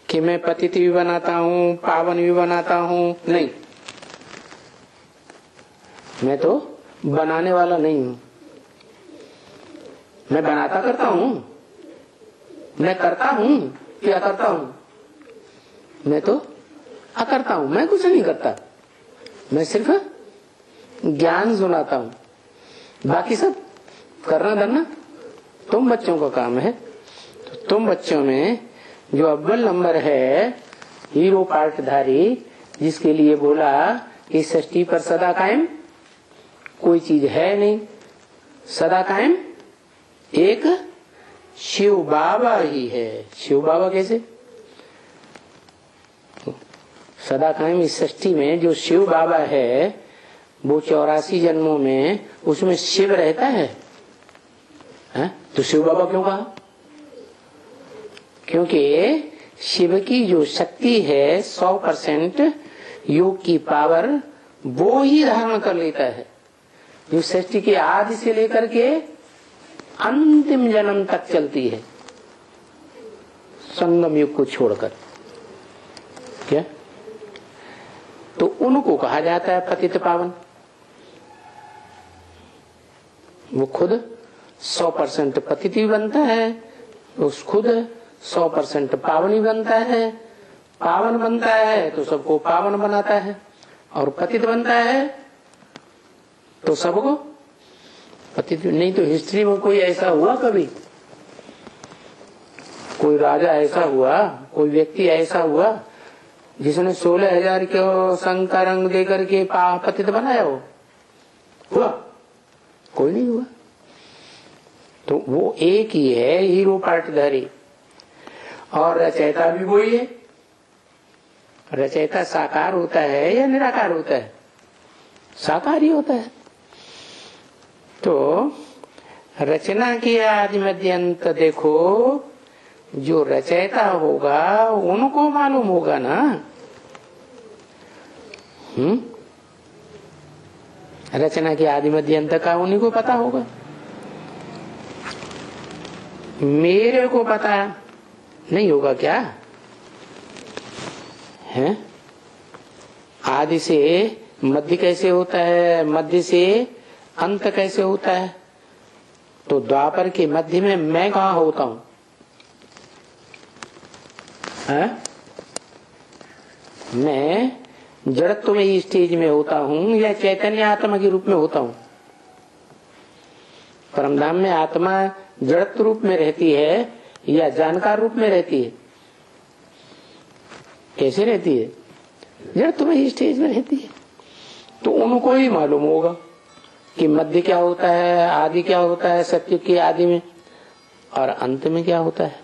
कि मैं पतित भी बनाता हूँ पावन भी बनाता हूँ? नहीं, मैं तो बनाने वाला नहीं हूँ। मैं बनाता करता हूँ, मैं करता हूँ क्या करता हूँ? मैं तो अकर्ता हूँ। मैं कुछ नहीं करता, मैं सिर्फ ज्ञान सुनाता हूँ। बाकी सब करना धरना तुम बच्चों का काम है। तो तुम बच्चों में जो अव्वल नंबर है, हीरो पार्टधारी, जिसके लिए बोला कि सृष्टि पर सदा कायम कोई चीज है नहीं, सदा कायम एक शिव बाबा ही है। शिव बाबा कैसे? सदा कायम इस सृष्टि में जो शिव बाबा है वो 84 जन्मों में उसमें शिव रहता है। तो शिव बाबा क्यों कहा? क्योंकि शिव की जो शक्ति है 100% योग की पावर वो ही धारण कर लेता है, जो सृष्टि के आदि से लेकर के अंतिम जन्म तक चलती है, संगम युग को छोड़कर। क्या? तो उनको कहा जाता है पतित पावन। वो खुद 100% पतित भी बनता है, उस खुद 100% पावन भी बनता है। पावन बनता है तो सबको पावन बनाता है, और पतित बनता है तो सबको पतित। नहीं तो हिस्ट्री में कोई ऐसा हुआ कभी? कोई राजा ऐसा हुआ, कोई व्यक्ति ऐसा हुआ जिसने 16,000 के संग का रंग देकर के पतित बनाया हो? हुआ? कोई नहीं हुआ। तो वो एक ही है, हीरो पार्टधारी, और रचयिता भी वही है। रचयिता साकार होता है या निराकार होता है? साकार ही होता है। तो रचना के आदि मध्य अंत देखो, जो रचयिता होगा उनको मालूम होगा ना। रचना के आदि मध्य अंत का उन्हीं को पता होगा। मेरे को पता नहीं होगा क्या है? आदि से मध्य कैसे होता है, मध्य से अंत कैसे होता है? तो द्वापर के मध्य में मैं कहाँ होता हूं? मैं जड़त्व में ही स्टेज में होता हूं या चैतन्य आत्मा के रूप में होता हूं? परमधाम में आत्मा जड़त्व रूप में रहती है या जानकार रूप में रहती है? कैसे रहती है? जड़त्व में ही स्टेज में रहती है। तो उनको ही मालूम होगा कि मध्य क्या होता है, आदि क्या होता है, सत्य की आदि में, और अंत में क्या होता है।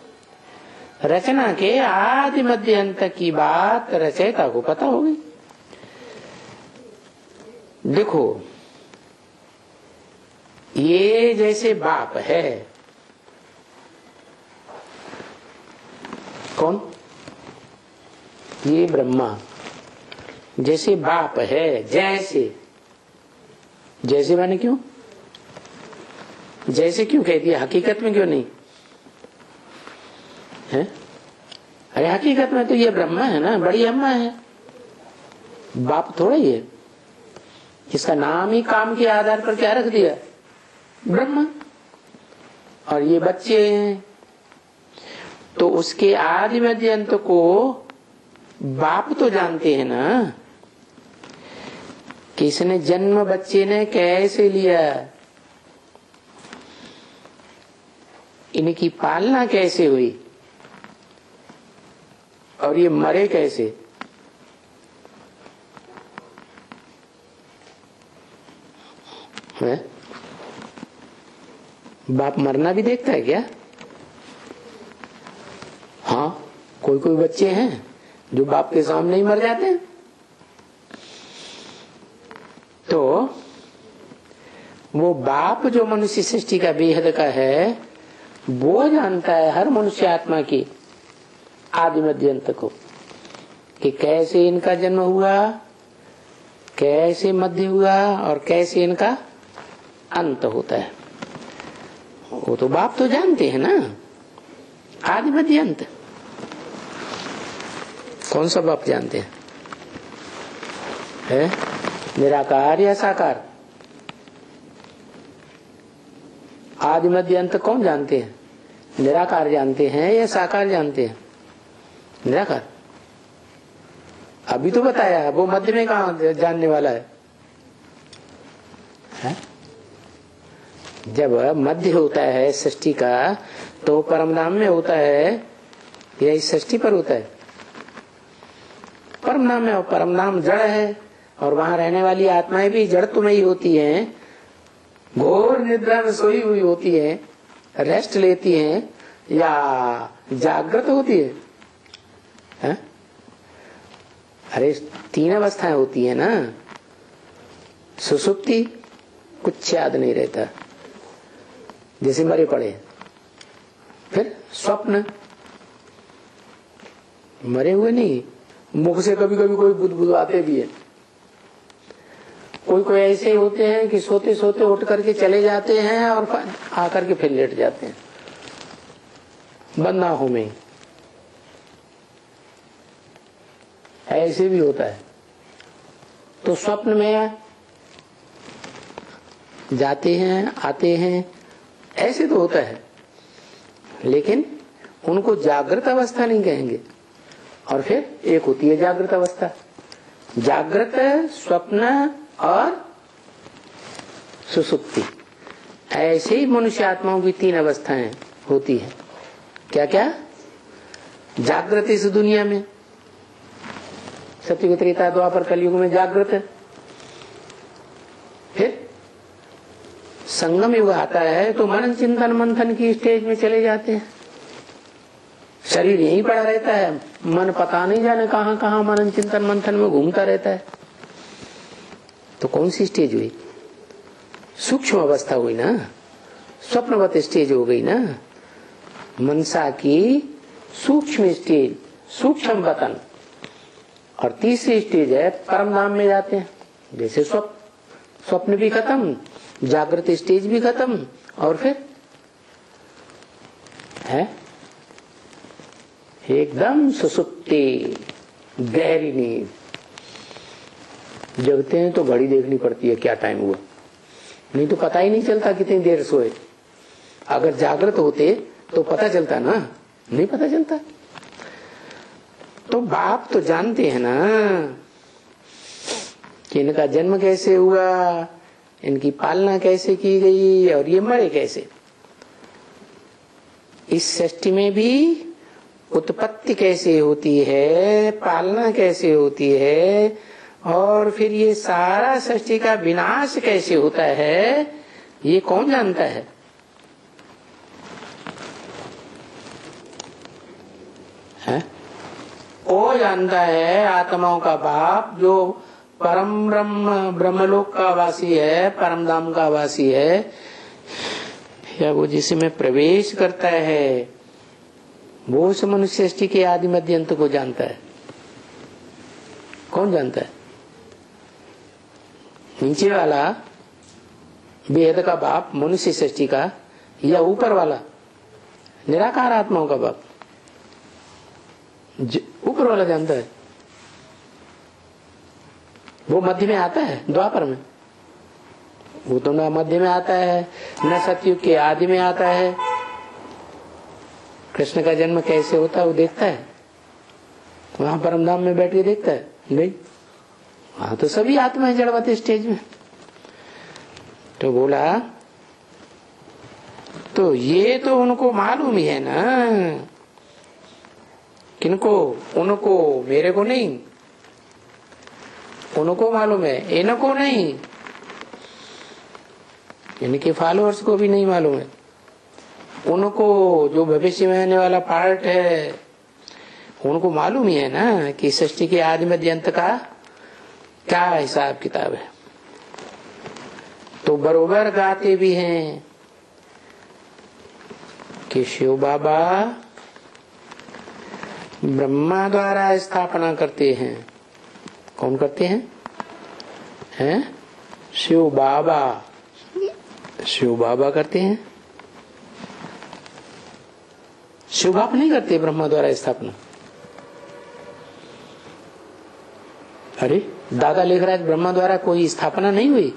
रचना के आदि मध्य अंत की बात रचयिता को पता होगी। देखो, ये जैसे बाप है, कौन? ये ब्रह्मा जैसे बाप है। जैसे माने क्यों? जैसे क्यों कह दिया, हकीकत में क्यों नहीं है? अरे हकीकत में तो ये ब्रह्मा है ना, बड़ी अम्मा है, बाप थोड़ा ही है। इसका नाम ही काम के आधार पर क्या रख दिया, ब्रह्मा, और ये बच्चे हैं। तो उसके आदि मध्य अंत को बाप तो जानते हैं ना, कि इसने जन्म बच्चे ने कैसे लिया, इनकी पालना कैसे हुई, और ये मरे कैसे। है? बाप मरना भी देखता है क्या? हाँ, कोई कोई बच्चे हैं जो बाप के सामने ही मर जाते हैं। तो वो बाप जो मनुष्य सृष्टि का बेहद का है, वो जानता है हर मनुष्य आत्मा की आदि मध्य अंत को, कि कैसे इनका जन्म हुआ, कैसे मध्य हुआ, और कैसे इनका अंत होता है। वो तो बाप तो जानते हैं ना, आदि मध्य अंत। कौन सा बाप जानते हैं? है निराकार या साकार? आदि मध्य अंत कौन जानते हैं? निराकार जानते हैं या साकार जानते हैं? निराकार। अभी तो बताया, वो मध्य में कहाँ जानने वाला है? जब मध्य होता है सृष्टि का, तो परमधाम में होता है या इस सृष्टि पर होता है? परमधाम में। और परमधाम जड़ है, और वहां रहने वाली आत्माएं भी जड़त्व में ही होती हैं, घोर निद्रा में सोई हुई होती है, रेस्ट लेती हैं, या जागृत होती है? अरे 3 अवस्थाएं होती है ना। सुसुप्ति, कुछ याद नहीं रहता, जैसे मरे पड़े। फिर स्वप्न, मरे हुए नहीं, मुख से कभी कभी कोई बुदबुदाते भी है। कोई कोई ऐसे होते हैं कि सोते सोते उठ करके चले जाते हैं और आकर के फिर लेट जाते हैं बंद आंखों में। ऐसे भी होता है। तो स्वप्न में जाते हैं, आते हैं, ऐसे तो होता है, लेकिन उनको जागृत अवस्था नहीं कहेंगे। और फिर एक होती है जागृत अवस्था। जागृत, स्वप्न और सुसुप्ति, ऐसे ही मनुष्य आत्माओं की 3 अवस्थाएं होती है। क्या क्या? जागृत इस दुनिया में, सत्युग त्रेता द्वापर कलयुग में जागृत है। फिर संगम युग आता है तो मनन चिंतन मंथन की स्टेज में चले जाते हैं। शरीर यहीं पड़ा रहता है, मन पता नहीं जाने कहां कहां मनन चिंतन मंथन में घूमता रहता है। तो कौन सी स्टेज हुई? सूक्ष्म अवस्था हुई ना, स्वप्नवत स्टेज हो गई ना, मनसा की सूक्ष्म स्टेज, सूक्ष्म वतन। और तीसरी स्टेज है परमधाम में जाते हैं। जैसे स्वप्न भी खत्म, जागृत स्टेज भी खत्म, और फिर है एकदम सुसुप्ति, गहरी नींद। जगते हैं तो घड़ी देखनी पड़ती है क्या टाइम हुआ, नहीं तो पता ही नहीं चलता कितनी देर सोए। अगर जागृत होते तो पता चलता ना, नहीं पता चलता। तो बाप तो जानते हैं ना कि इनका जन्म कैसे हुआ, इनकी पालना कैसे की गई और ये मरे कैसे। इस सृष्टि में भी उत्पत्ति कैसे होती है, पालना कैसे होती है, और फिर ये सारा सृष्टि का विनाश कैसे होता है, ये कौन जानता है? वो जानता है आत्माओं का बाप, जो परम ब्रह्म ब्रह्मलोक का वासी है, परम धाम का वासी है, या वो जिसमें प्रवेश करता है, वो उस मनुष्य सृष्टि के आदि मध्य अंत को जानता है। कौन जानता है? नीचे वाला बेहद का बाप मनुष्य सृष्टि का, या ऊपर वाला निराकार आत्माओं का बाप? ऊपर वाला जानता है। वो मध्य में आता है, द्वापर में वो तो न मध्य में आता है, न सतयुग के आदि में आता है। कृष्ण का जन्म कैसे होता है वो देखता है, वहां परमधाम में बैठ के देखता है? नहीं, वहां तो सभी आत्माएं जड़वती स्टेज में। तो बोला तो ये तो उनको मालूम ही है ना। किनको? उनको, मेरे को नहीं। उनको मालूम है, इनको नहीं, इनके फॉलोअर्स को भी नहीं मालूम है। उनको जो भविष्य में आने वाला पार्ट है उनको मालूम ही है ना कि सृष्टि के आदि मध्य अंत का क्या हिसाब किताब है। तो बरोबर गाते भी हैं कि शिव बाबा ब्रह्मा द्वारा स्थापना करते हैं। कौन करते हैं? हैं? शिव बाबा। शिव बाबा करते हैं, शिव बाप नहीं करते ब्रह्मा द्वारा स्थापना। अरे दादा लिख रहा है ब्रह्मा द्वारा कोई स्थापना नहीं हुई,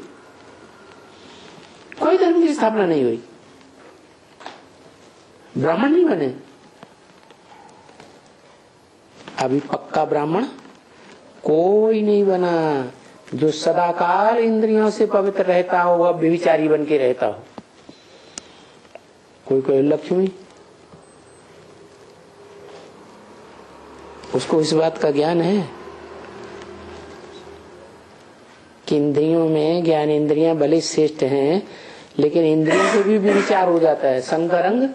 कोई धर्म की स्थापना नहीं हुई, ब्राह्मण नहीं बने। अभी पक्का ब्राह्मण कोई नहीं बना जो सदाकाल इंद्रियों से पवित्र रहता हो, वह व्यभिचारी बन के रहता हो। कोई कोई लक्ष्मी, उसको इस बात का ज्ञान है कि इंद्रियों में ज्ञान इंद्रियां भले श्रेष्ठ हैं, लेकिन इंद्रियों से भी विचार हो जाता है, संग रंग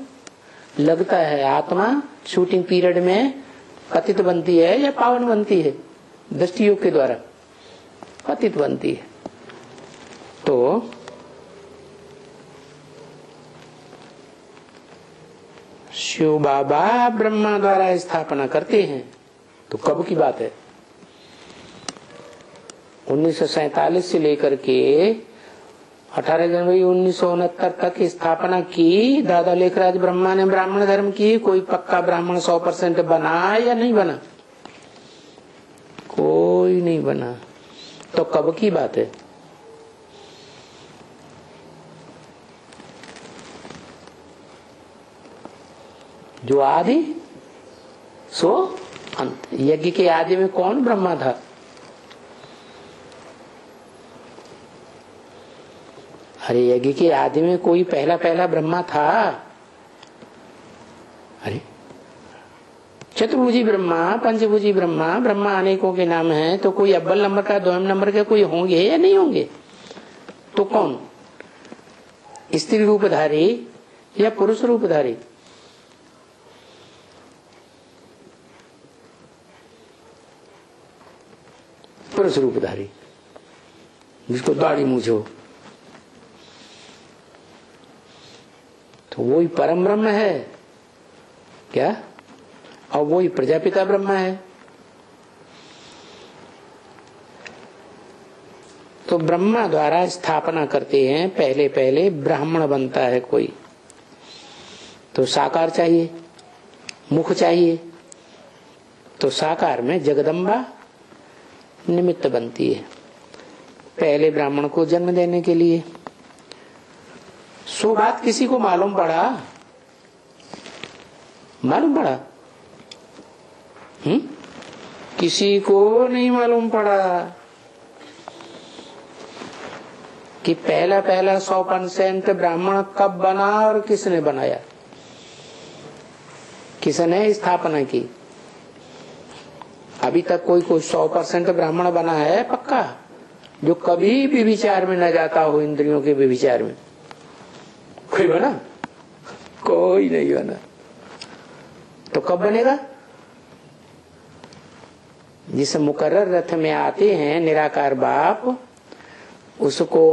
लगता है। आत्मा शूटिंग पीरियड में पतित बनती है या पावन बनती है? दृष्टि योग के द्वारा पतित बनती है। तो शिव बाबा ब्रह्मा द्वारा स्थापना करते हैं। तो कब की बात है? 1947 से लेकर के 18 जनवरी 1969 तक स्थापना की दादा लेखराज ब्रह्मा ने ब्राह्मण धर्म की। कोई पक्का ब्राह्मण 100% बना या नहीं बना? कोई नहीं बना। तो कब की बात है? जो आदि सो अंत। यज्ञ के आदि में कौन ब्रह्मा था? अरे यज्ञ के आदि में कोई पहला पहला ब्रह्मा था? अरे चतुर्भुजी ब्रह्मा, पंचभुजी ब्रह्मा, ब्रह्मा अनेकों के नाम हैं। तो कोई अव्वल नंबर का, दोम नंबर के कोई होंगे या नहीं होंगे? तो कौन? स्त्री रूपधारी या पुरुष रूपधारी? पुरुष रूपधारी, जिसको दाढ़ी मूंछ हो। तो वही परम ब्रह्म है क्या? और वही प्रजापिता ब्रह्मा है। तो ब्रह्मा द्वारा स्थापना करते हैं। पहले पहले ब्राह्मण बनता है कोई, तो साकार चाहिए, मुख चाहिए। तो साकार में जगदम्बा निमित्त बनती है पहले ब्राह्मण को जन्म देने के लिए। सो बात किसी को मालूम पड़ा? मालूम पड़ा? किसी को नहीं मालूम पड़ा कि पहला 100% ब्राह्मण कब बना और किसने बनाया, किसने स्थापना की। अभी तक कोई 100% ब्राह्मण बना है पक्का, जो कभी भी विचार में न जाता हो, इंद्रियों के भी विचार में? कोई बना? कोई नहीं बना। तो कब बनेगा? जिस मुकर्रर रथ में आते हैं निराकार बाप, उसको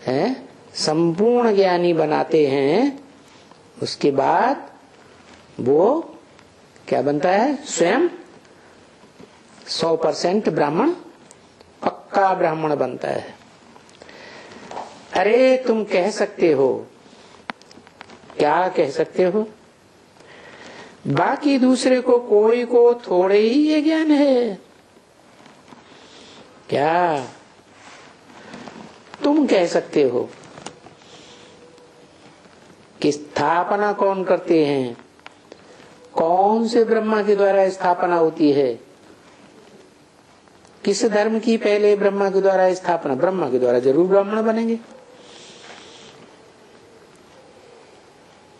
है संपूर्ण ज्ञानी बनाते हैं। उसके बाद वो क्या बनता है? स्वयं 100% ब्राह्मण, पक्का ब्राह्मण बनता है। अरे तुम कह सकते हो, क्या कह सकते हो? बाकी दूसरे को कोई को थोड़े ही ये ज्ञान है क्या? तुम कह सकते हो कि स्थापना कौन करते हैं? कौन से ब्रह्मा के द्वारा स्थापना होती है? किस धर्म की पहले ब्रह्मा के द्वारा स्थापना? ब्रह्मा के द्वारा जरूर ब्राह्मण बनेंगे।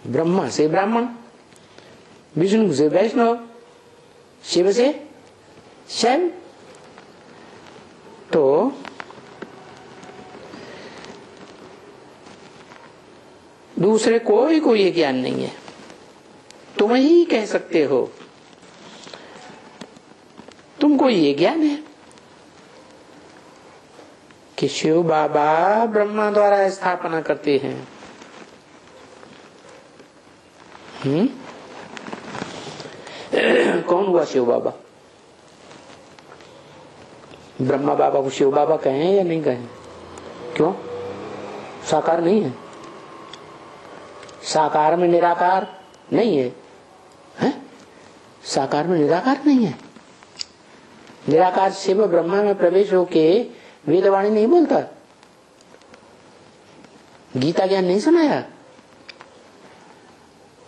ब्रह्मा से ब्राह्मण, विष्णु से वैष्णव, शिव से शैव। तो दूसरे कोई को ये ज्ञान नहीं है। तुम ही कह सकते हो, तुमको ये ज्ञान है कि शिव बाबा ब्रह्मा द्वारा स्थापना करते हैं। कौन हुआ शिव बाबा? ब्रह्मा बाबा को शिव बाबा कहें या नहीं कहें? क्यों? साकार नहीं है? साकार में निराकार नहीं है, हैं? साकार में निराकार नहीं है। निराकार शिव ब्रह्मा में प्रवेश होके वेदवाणी नहीं बोलता, गीता ज्ञान नहीं सुनाया?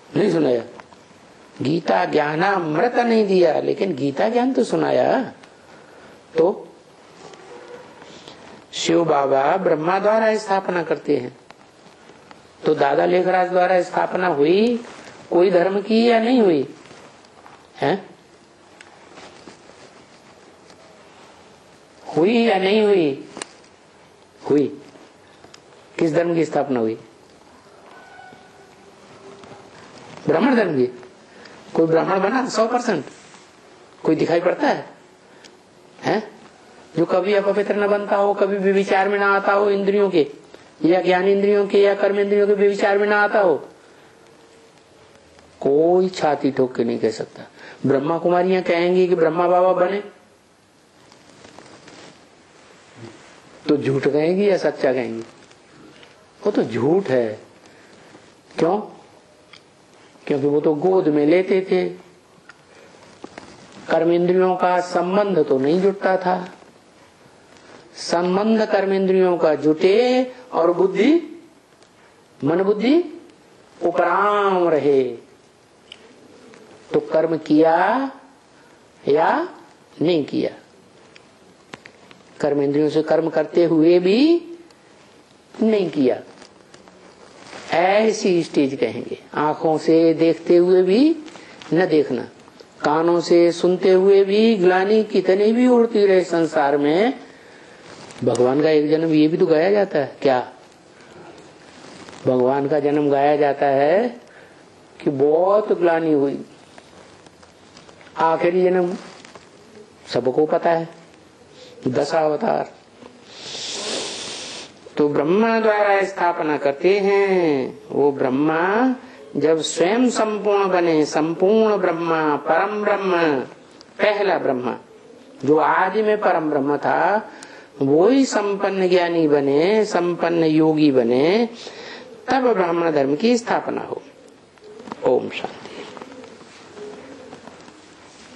नहीं सुनाया। गीता ज्ञानामृत नहीं दिया, लेकिन गीता ज्ञान तो सुनाया। तो शिव बाबा ब्रह्मा द्वारा स्थापना करते हैं। तो दादा लेखराज द्वारा स्थापना हुई कोई धर्म की या नहीं हुई है? हुई या नहीं हुई? हुई। किस धर्म की स्थापना हुई? ब्राह्मण धर्म की। कोई ब्राह्मण बना 100%? कोई दिखाई पड़ता है? हैं? जो कभी अपवित्र न बनता हो, कभी भी विचार में ना आता हो, इंद्रियों के या ज्ञान इंद्रियों के या कर्म इंद्रियों के विचार में ना आता हो, कोई छाती ठोक के नहीं कह सकता। ब्रह्मा कुमारियां कहेंगी कि ब्रह्मा बाबा बने, तो झूठ कहेंगी या सच्चा कहेंगी? वो तो झूठ है। क्यों? क्योंकि वो तो गोद में लेते थे, कर्म इंद्रियों का संबंध तो नहीं जुटता था। संबंध कर्म इंद्रियों का जुटे और बुद्धि, मन बुद्धि उपराम रहे, तो कर्म किया या नहीं किया। कर्म इंद्रियों से कर्म करते हुए भी नहीं किया, ऐसी स्टेज कहेंगे। आंखों से देखते हुए भी न देखना, कानों से सुनते हुए भी ग्लानि कितने भी उड़ती रहे संसार में, भगवान का एक जन्म ये भी तो गाया जाता है क्या? भगवान का जन्म गाया जाता है कि बहुत ग्लानि हुई। आखिरी जन्म सबको पता है, 10 अवतार। तो ब्रह्मा द्वारा स्थापना करते हैं। वो ब्रह्मा जब स्वयं संपूर्ण बने, संपूर्ण ब्रह्मा, परम ब्रह्म, पहला ब्रह्मा जो आदि में परम ब्रह्म था, वो ही संपन्न ज्ञानी बने, संपन्न योगी बने। तब ब्राह्मण धर्म की स्थापना हो। ओम शांति।